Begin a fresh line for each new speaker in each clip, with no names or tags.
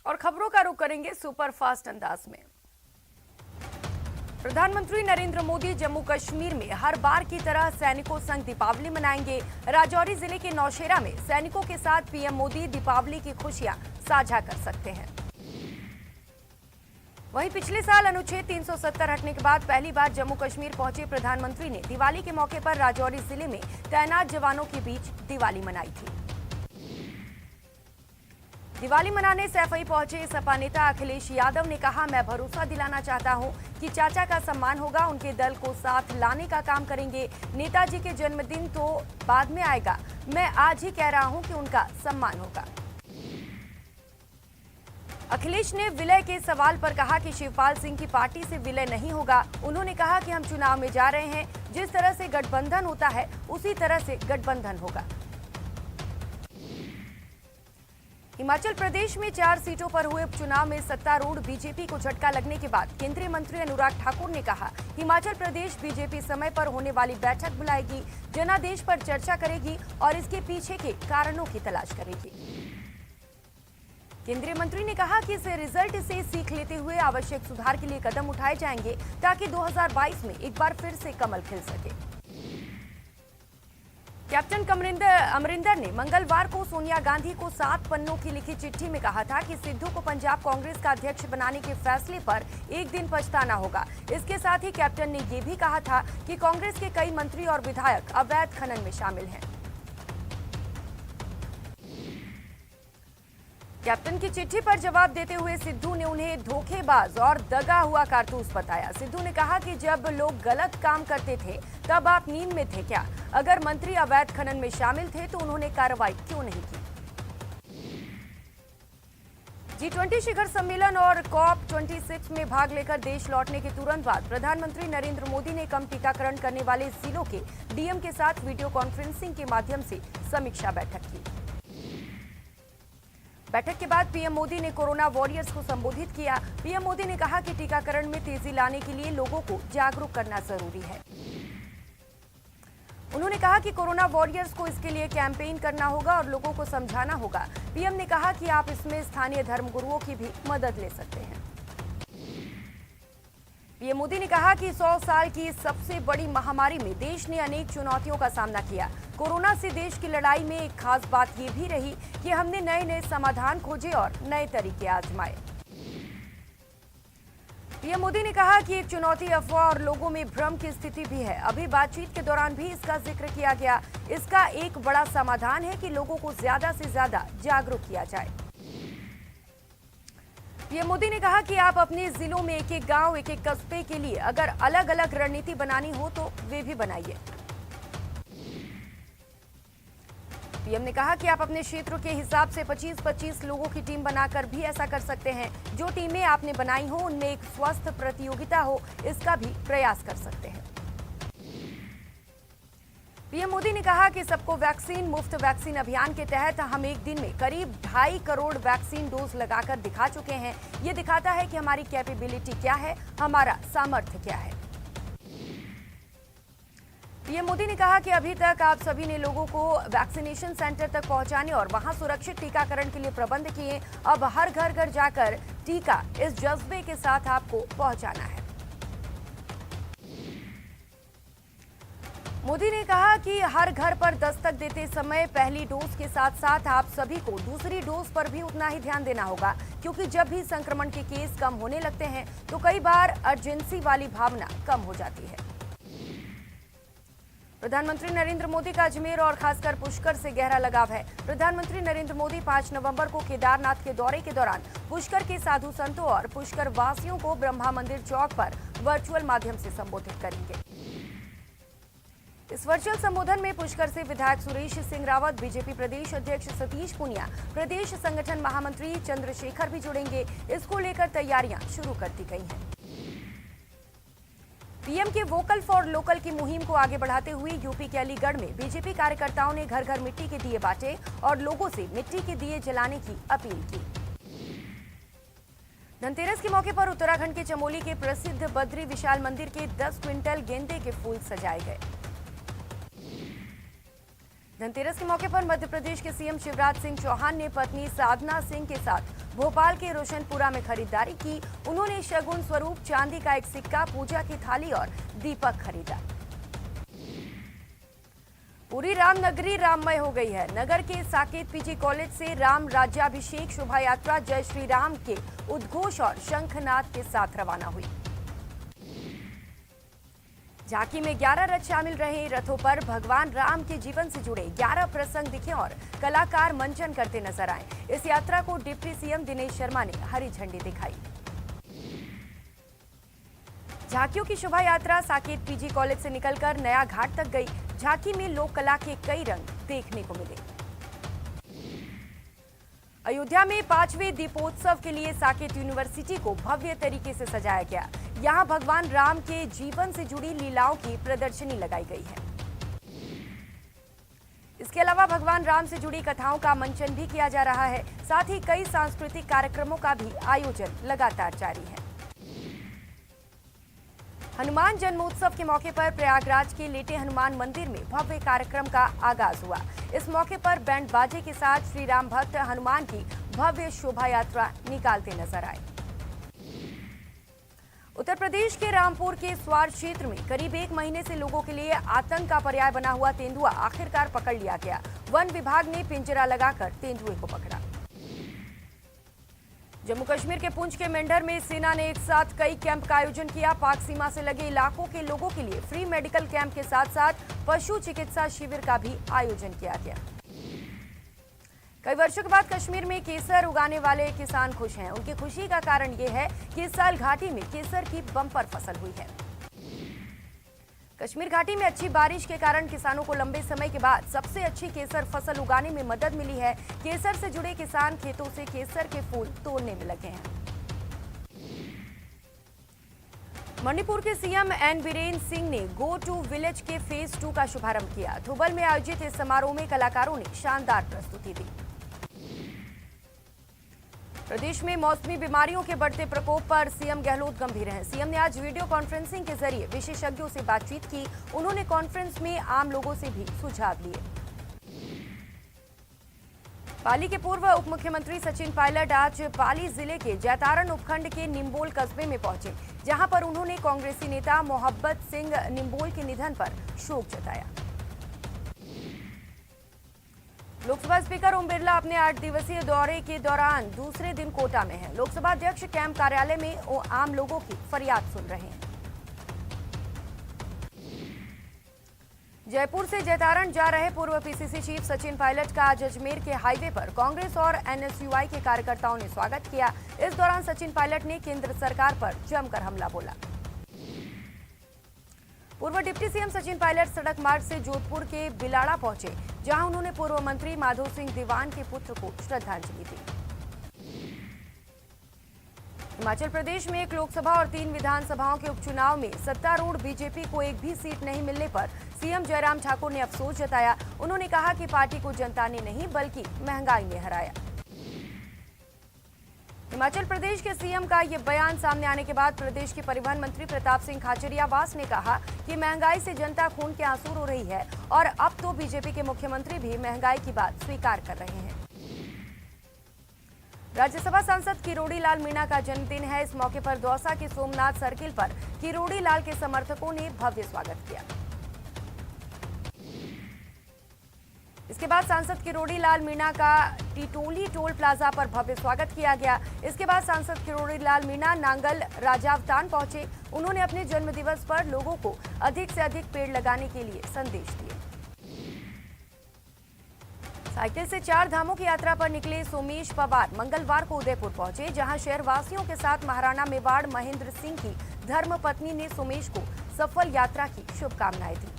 और खबरों का रुख करेंगे सुपरफास्ट अंदाज में। प्रधानमंत्री नरेंद्र मोदी जम्मू कश्मीर में हर बार की तरह सैनिकों संग दीपावली मनाएंगे। राजौरी जिले के नौशेरा में सैनिकों के साथ पीएम मोदी दीपावली की खुशियां साझा कर सकते हैं। वहीं पिछले साल अनुच्छेद 370 हटने के बाद पहली बार जम्मू कश्मीर पहुंचे प्रधानमंत्री ने दिवाली के मौके पर राजौरी जिले में तैनात जवानों के बीच दिवाली मनाई थी। दिवाली मनाने सैफई पहुंचे सपा नेता अखिलेश यादव ने कहा, मैं भरोसा दिलाना चाहता हूं कि चाचा का सम्मान होगा, उनके दल को साथ लाने का काम करेंगे। नेताजी के जन्मदिन तो बाद में आएगा, मैं आज ही कह रहा हूं कि उनका सम्मान होगा। अखिलेश ने विलय के सवाल पर कहा कि शिवपाल सिंह की पार्टी से विलय नहीं होगा। उन्होंने कहा कि हम चुनाव में जा रहे हैं, जिस तरह से गठबंधन होता है उसी तरह से गठबंधन होगा। हिमाचल प्रदेश में 4 सीटों पर हुए उपचुनाव में सत्तारूढ़ बीजेपी को झटका लगने के बाद केंद्रीय मंत्री अनुराग ठाकुर ने कहा, हिमाचल प्रदेश बीजेपी समय पर होने वाली बैठक बुलाएगी, जनादेश पर चर्चा करेगी और इसके पीछे के कारणों की तलाश करेगी। केंद्रीय मंत्री ने कहा कि इस रिजल्ट से सीख लेते हुए आवश्यक सुधार के लिए कदम उठाए जाएंगे ताकि 2022 में एक बार फिर से कमल खिल सके। कैप्टन अमरिंदर ने मंगलवार को सोनिया गांधी को 7 पन्नों की लिखी चिट्ठी में कहा था कि सिद्धू को पंजाब कांग्रेस का अध्यक्ष बनाने के फैसले पर एक दिन पछताना होगा। इसके साथ ही कैप्टन ने यह भी कहा था कि कांग्रेस के कई मंत्री और विधायक अवैध खनन में शामिल हैं। कैप्टन की चिट्ठी पर जवाब देते हुए सिद्धू ने उन्हें धोखेबाज और दगा हुआ कारतूस बताया। सिद्धू ने कहा कि जब लोग गलत काम करते थे तब आप नींद में थे क्या? अगर मंत्री अवैध खनन में शामिल थे तो उन्होंने कार्रवाई क्यों नहीं की? G20 शिखर सम्मेलन और COP26 में भाग लेकर देश लौटने के तुरंत बाद प्रधानमंत्री नरेंद्र मोदी ने कम टीकाकरण करने वाले जिलों के डीएम के साथ वीडियो कॉन्फ्रेंसिंग के माध्यम से समीक्षा बैठक की। बैठक के बाद पीएम मोदी ने कोरोना वॉरियर्स को संबोधित किया। पीएम मोदी ने कहा कि टीकाकरण में तेजी लाने के लिए लोगों को जागरूक करना जरूरी है। उन्होंने कहा कि कोरोना वॉरियर्स को इसके लिए कैंपेन करना होगा और लोगों को समझाना होगा। पीएम ने कहा कि आप इसमें स्थानीय धर्मगुरुओं की भी मदद ले सकते हैं। पीएम मोदी ने कहा कि 100 साल की सबसे बड़ी महामारी में देश ने अनेक चुनौतियों का सामना किया। कोरोना से देश की लड़ाई में एक खास बात ये भी रही कि हमने नए समाधान खोजे और नए तरीके आजमाए। पीएम मोदी ने कहा कि एक चुनौती अफवाह और लोगों में भ्रम की स्थिति भी है। अभी बातचीत के दौरान भी इसका जिक्र किया गया। इसका एक बड़ा समाधान है कि लोगों को ज्यादा से ज्यादा जागरूक किया जाए। पीएम मोदी ने कहा कि आप अपने जिलों में एक एक गांव, एक एक कस्बे के लिए अगर अलग अलग रणनीति बनानी हो तो वे भी बनाइए। पीएम ने कहा कि आप अपने क्षेत्र के हिसाब से 25-25 लोगों की टीम बनाकर भी ऐसा कर सकते हैं। जो टीमें आपने बनाई हो उनमें एक स्वस्थ प्रतियोगिता हो, इसका भी प्रयास कर सकते हैं। पीएम मोदी ने कहा कि सबको वैक्सीन मुफ्त वैक्सीन अभियान के तहत हम एक दिन में करीब 2.5 करोड़ वैक्सीन डोज लगाकर दिखा चुके हैं। ये दिखाता है कि हमारी कैपेबिलिटी क्या है, हमारा सामर्थ्य क्या है। पीएम मोदी ने कहा कि अभी तक आप सभी ने लोगों को वैक्सीनेशन सेंटर तक पहुंचाने और वहां सुरक्षित टीकाकरण के लिए प्रबंध किए। अब हर घर घर जाकर टीका इस जज्बे के साथ आपको पहुंचाना है। मोदी ने कहा कि हर घर पर दस्तक देते समय पहली डोज के साथ साथ आप सभी को दूसरी डोज पर भी उतना ही ध्यान देना होगा, क्योंकि जब भी संक्रमण के केस कम होने लगते हैं तो कई बार अर्जेंसी वाली भावना कम हो जाती है। प्रधानमंत्री नरेंद्र मोदी का अजमेर और खासकर पुष्कर से गहरा लगाव है। प्रधानमंत्री नरेंद्र मोदी 5 नवंबर को केदारनाथ के दौरे के दौरान पुष्कर के साधु संतों और पुष्कर वासियों को ब्रह्मा मंदिर चौक पर वर्चुअल माध्यम से संबोधित करेंगे। इस वर्चुअल संबोधन में पुष्कर से विधायक सुरेश सिंह रावत, बीजेपी प्रदेश अध्यक्ष सतीश पूनिया, प्रदेश संगठन महामंत्री चंद्रशेखर भी जुड़ेंगे। इसको लेकर तैयारियां शुरू कर दी गई हैं। पीएम के वोकल फॉर लोकल की मुहिम को आगे बढ़ाते हुए यूपी के अलीगढ़ में बीजेपी कार्यकर्ताओं ने घर घर मिट्टी के दिए बांटे और लोगों से मिट्टी के दिए जलाने की अपील की। धनतेरस के मौके पर उत्तराखंड के चमोली के प्रसिद्ध बद्री विशाल मंदिर के 10 क्विंटल गेंदे के फूल सजाए गए। धनतेरस के मौके पर मध्य प्रदेश के सीएम शिवराज सिंह चौहान ने पत्नी साधना सिंह के साथ भोपाल के रोशनपुरा में खरीदारी की। उन्होंने शगुन स्वरूप चांदी का एक सिक्का, पूजा की थाली और दीपक खरीदा। पूरी रामनगरी राममय हो गई है। नगर के साकेत पीजी कॉलेज से राम राज्याभिषेक शोभा यात्रा जय श्री राम के उद्घोष और शंखनाद के साथ रवाना हुई। झांकी में 11 रथ शामिल रहे। रथों पर भगवान राम के जीवन से जुड़े 11 प्रसंग दिखे और कलाकार मंचन करते नजर आए। इस यात्रा को डिप्टी सीएम दिनेश शर्मा ने हरी झंडी दिखाई। झांकियों की शोभा यात्रा साकेत पीजी कॉलेज से निकलकर नया घाट तक गई। झांकी में लोक कला के कई रंग देखने को मिले। अयोध्या में 5वें दीपोत्सव के लिए साकेत यूनिवर्सिटी को भव्य तरीके से सजाया गया। यहां भगवान राम के जीवन से जुड़ी लीलाओं की प्रदर्शनी लगाई गई है। इसके अलावा भगवान राम से जुड़ी कथाओं का मंचन भी किया जा रहा है। साथ ही कई सांस्कृतिक कार्यक्रमों का भी आयोजन लगातार जारी है। हनुमान जन्मोत्सव के मौके पर प्रयागराज के लेटे हनुमान मंदिर में भव्य कार्यक्रम का आगाज हुआ। इस मौके पर बैंड बाजे के साथ श्री राम भक्त हनुमान की भव्य शोभा यात्रा निकालते नजर आए। उत्तर प्रदेश के रामपुर के स्वार क्षेत्र में करीब 1 महीने से लोगों के लिए आतंक का पर्याय बना हुआ तेंदुआ आखिरकार पकड़ लिया गया। वन विभाग ने पिंजरा लगाकर तेंदुए को पकड़ा। जम्मू कश्मीर के पुंछ के मेंढर में सेना ने एक साथ कई कैंप का आयोजन किया। पाक सीमा से लगे इलाकों के लोगों के लिए फ्री मेडिकल कैंप के साथ साथ पशु चिकित्सा शिविर का भी आयोजन किया गया। कई वर्षों के बाद कश्मीर में केसर उगाने वाले किसान खुश हैं। उनकी खुशी का कारण ये है कि इस साल घाटी में केसर की बम्पर फसल हुई है। कश्मीर घाटी में अच्छी बारिश के कारण किसानों को लंबे समय के बाद सबसे अच्छी केसर फसल उगाने में मदद मिली है। केसर से जुड़े किसान खेतों से केसर के फूल तोड़ने में लगे हैं। मणिपुर के सीएम एन बीरेन सिंह ने गो टू विलेज के फेज 2 का शुभारंभ किया। थुबल में आयोजित इस समारोह में कलाकारों ने शानदार प्रस्तुति दी। प्रदेश में मौसमी बीमारियों के बढ़ते प्रकोप पर सीएम गहलोत गंभीर हैं। सीएम ने आज वीडियो कॉन्फ्रेंसिंग के जरिए विशेषज्ञों से बातचीत की। उन्होंने कॉन्फ्रेंस में आम लोगों से भी सुझाव लिए। पाली के पूर्व उप मुख्यमंत्री सचिन पायलट आज पाली जिले के जैतारण उपखंड के निम्बोल कस्बे में पहुंचे, जहां पर उन्होंने कांग्रेसी नेता मोहब्बत सिंह निम्बोल के निधन पर शोक जताया। लोकसभा स्पीकर ओम बिरला अपने 8 दिवसीय दौरे के दौरान दूसरे दिन कोटा में हैं। लोकसभा अध्यक्ष कैंप कार्यालय में आम लोगों की फरियाद सुन रहे हैं। जयपुर से जैतारण जा रहे पूर्व पीसीसी चीफ सचिन पायलट का आज अजमेर के हाईवे पर कांग्रेस और एनएसयूआई के कार्यकर्ताओं ने स्वागत किया। इस दौरान सचिन पायलट ने केंद्र सरकार पर जमकर हमला बोला। पूर्व डिप्टी सीएम सचिन पायलट सड़क मार्ग से जोधपुर के बिलाड़ा पहुंचे, जहां उन्होंने पूर्व मंत्री माधो सिंह दीवान के पुत्र को श्रद्धांजलि दी। हिमाचल प्रदेश में 1 लोकसभा और 3 विधानसभाओं के उपचुनाव में सत्तारूढ़ बीजेपी को एक भी सीट नहीं मिलने पर सीएम जयराम ठाकुर ने अफसोस जताया। उन्होंने कहा कि पार्टी को जनता ने नहीं बल्कि महंगाई ने हराया। हिमाचल प्रदेश के सीएम का ये बयान सामने आने के बाद प्रदेश के परिवहन मंत्री प्रताप सिंह खाचरियावास ने कहा कि महंगाई से जनता खून के आंसू रो रही है और अब तो बीजेपी के मुख्यमंत्री भी महंगाई की बात स्वीकार कर रहे हैं। राज्यसभा सांसद किरोड़ी लाल मीणा का जन्मदिन है। इस मौके पर दौसा के सोमनाथ सर्किल पर किरोड़ी लाल के समर्थकों ने भव्य स्वागत किया। इसके बाद सांसद किरोड़ी लाल मीणा का टिटोली टोल प्लाजा पर भव्य स्वागत किया गया। इसके बाद सांसद किरोड़ी लाल मीणा नांगल राजावतान पहुंचे। उन्होंने अपने जन्मदिवस पर लोगों को अधिक से अधिक पेड़ लगाने के लिए संदेश दिए। साइकिल से 4 धामों की यात्रा पर निकले सोमेश पवार मंगलवार को उदयपुर पहुंचे, जहां शहरवासियों के साथ महाराणा मेवाड़ महेंद्र सिंह की धर्मपत्नी ने सोमेश को सफल यात्रा की शुभकामनाएं दी।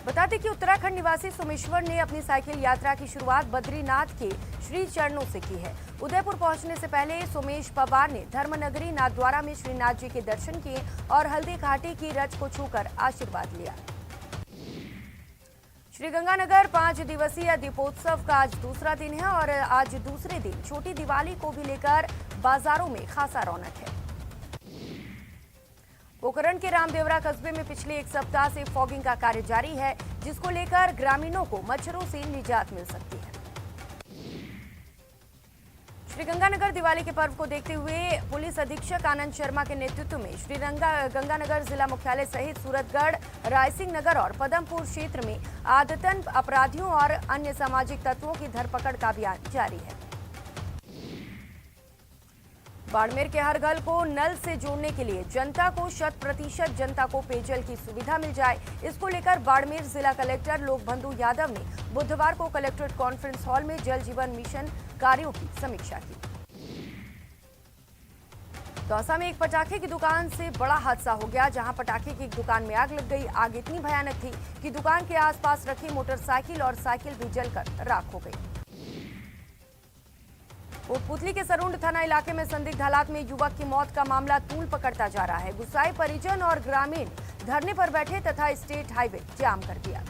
बता दें कि उत्तराखंड निवासी सोमेश्वर ने अपनी साइकिल यात्रा की शुरुआत बद्रीनाथ के श्री चरणों से की है। उदयपुर पहुंचने से पहले सोमेश पवार ने धर्मनगरी नाथद्वारा में श्रीनाथ जी के दर्शन किए और हल्दी घाटी की रज को छूकर आशीर्वाद लिया। श्रीगंगानगर 5 दिवसीय दीपोत्सव का आज दूसरा दिन है और आज दूसरे दिन छोटी दिवाली को भी लेकर बाजारों में खासा रौनक है। पोखरण के रामदेवरा कस्बे में पिछले 1 सप्ताह से फॉगिंग का कार्य जारी है, जिसको लेकर ग्रामीणों को मच्छरों से निजात मिल सकती है। श्रीगंगानगर दिवाली के पर्व को देखते हुए पुलिस अधीक्षक आनंद शर्मा के नेतृत्व में गंगानगर जिला मुख्यालय सहित सूरतगढ़, रायसिंह नगर और पदमपुर क्षेत्र में आदतन अपराधियों और अन्य सामाजिक तत्वों की धरपकड़ का अभियान जारी है। बाड़मेर के हर घर को नल से जोड़ने के लिए जनता को 100% जनता को पेयजल की सुविधा मिल जाए, इसको लेकर बाड़मेर जिला कलेक्टर लोकबंधु यादव ने बुधवार को कलेक्ट्रेट कॉन्फ्रेंस हॉल में जल जीवन मिशन कार्यों की समीक्षा की। दौसा में एक पटाखे की दुकान से बड़ा हादसा हो गया, जहां पटाखे की एक दुकान में आग लग गई। आग इतनी भयानक थी कि दुकान के आसपास रखी मोटरसाइकिल और साइकिल भी जलकर राख हो गई। कोटपुतली के सरुंड थाना इलाके में संदिग्ध हालात में युवक की मौत का मामला तूल पकड़ता जा रहा है। गुस्साए परिजन और ग्रामीण धरने पर बैठे तथा स्टेट हाईवे जाम कर दिया।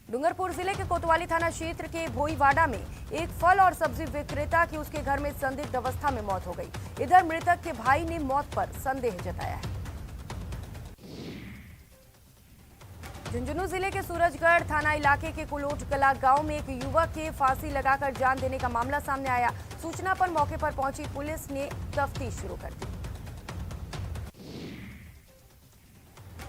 डूंगरपुर जिले के कोतवाली थाना क्षेत्र के भोईवाड़ा में एक फल और सब्जी विक्रेता की उसके घर में संदिग्ध अवस्था में मौत हो गई। इधर मृतक के भाई ने मौत पर संदेह जताया है। झुंझुनू जिले के सूरजगढ़ थाना इलाके के कुलोट कला गांव में एक युवक के फांसी लगाकर जान देने का मामला सामने आया। सूचना पर मौके पर पहुंची पुलिस ने तफ्तीश शुरू कर दी।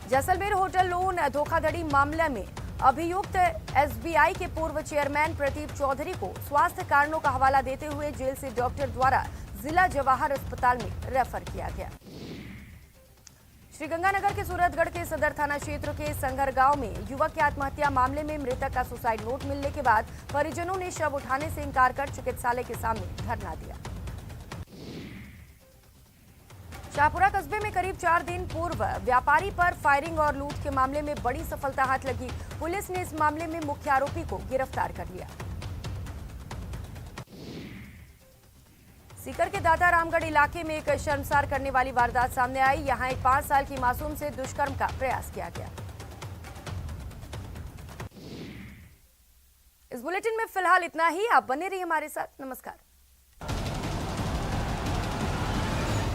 जैसलमेर होटल लोन धोखाधड़ी मामले में अभियुक्त एसबीआई के पूर्व चेयरमैन प्रदीप चौधरी को स्वास्थ्य कारणों का हवाला देते हुए जेल से डॉक्टर द्वारा जिला जवाहर अस्पताल में रेफर किया गया। श्रीगंगानगर के सूरतगढ़ के सदर थाना क्षेत्र के संगर गांव में युवक की आत्महत्या मामले में मृतक का सुसाइड नोट मिलने के बाद परिजनों ने शव उठाने से इंकार कर चिकित्सालय के सामने धरना दिया। शाहपुरा कस्बे में करीब 4 दिन पूर्व व्यापारी पर फायरिंग और लूट के मामले में बड़ी सफलता हाथ लगी। पुलिस ने इस मामले में मुख्य आरोपी को गिरफ्तार कर लिया। सीकर के दाता रामगढ़ इलाके में एक शर्मसार करने वाली वारदात सामने आई। यहां एक 5 साल की मासूम से दुष्कर्म का प्रयास किया गया। इस बुलेटिन में फिलहाल इतना ही। आप बने रहिए हमारे साथ। नमस्कार।